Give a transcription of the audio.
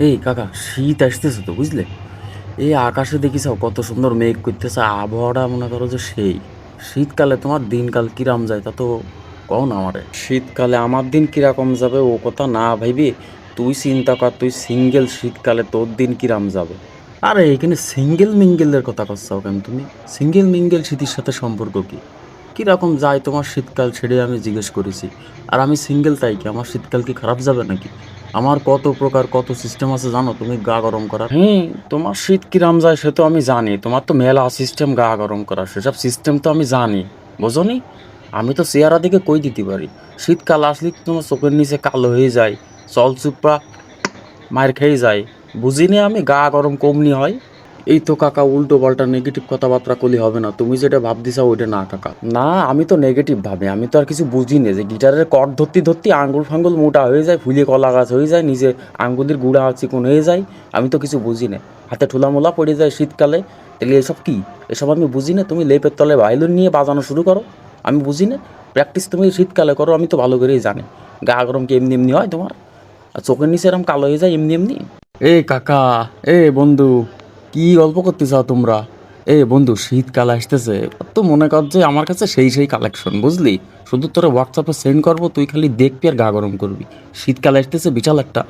এই কাকা, শীত আসতেছে তো বুঝলে। এই আকাশে দেখিস কত সুন্দর মেঘ করতেছে, আবহাওয়াটা মনে করো যে সেই। শীতকালে তোমার দিনকাল কিরাম যায় তা তো কও না আমারে। শীতকালে আমার দিন কিরকম যাবে ও কথা না ভাইবি, তুই চিন্তা কর, তুই সিঙ্গেল শীতকালে তোর দিন কিরাম যাবে। আরে এখানে সিঙ্গেল মিঙ্গেলের কথা করছাও কেন তুমি? সিঙ্গেল মিঙ্গেল শীতের সাথে সম্পর্ক কি? কিরকম যায় তোমার শীতকাল ছেড়ে আমি জিজ্ঞেস করেছি। আর আমি সিঙ্গেল তাই কি আমার শীতকাল কি খারাপ যাবে নাকি? আমার কত প্রকার কত সিস্টেম আছে জানো তুমি গা গরম করার? তোমার শীত কিরাম যায় সে তো আমি জানি, তোমার তো মেলা সিস্টেম গা গরম করার, সেসব সিস্টেম তো আমি জানি। বোঝনি? আমি তো চেহারা দিকে কই দিতে পারি। শীতকাল আসলে তোমার চোখের নিচে কালো হয়ে যায়, চল চুপড়া মায়ের খেয়ে যায়। বুঝিনি আমি গা গরম কমনি হয়। এই তো কাকা উল্টো পাল্টা নেগেটিভ কথাবার্তা করলে হবে না, তুমি যেটা ভাবতেছো ওইটা না কাকা। না আমি তো নেগেটিভ ভাবে, আমি তো আর কিছু বুঝি না যে গিটারের কর্ড ধরতে ধরতে আঙ্গুল ফাঙ্গুল মোটা হয়ে যায়, ফুলে কলা গাছ হয়ে যায়, নিজে আঙ্গুলের গুঁড়া চিকন হয়ে যায়। আমি তো কিছু বুঝি না, হাতে ঠোলা মোলা পড়ে যায় শীতকালে। তাহলে এসব কি? এসব আমি বুঝি না। তুমি লেপের তলে ভাইলিন নিয়ে বাজানো শুরু করো, আমি বুঝি না। প্র্যাকটিস তুমি শীতকালে করো, আমি তো ভালো করেই জানি। গা গরম কি এমনি এমনি হয় তোমার? আর চোখের নিচে এরম কালো হয়ে যায় এমনি এমনি? এ কাকা, এ বন্ধু, কি গল্প করতে চাও তোমরা? এ বন্ধু, শীতকাল আসতেছে, তো মনে কর যে আমার কাছে সেই সেই কালেকশন বুঝলি। শুধু তোরা হোয়াটসঅ্যাপে সেন্ড করবো, তুই খালি দেখবি আর গা গরম করবি। শীতকাল আসতেছে বিশাল একটা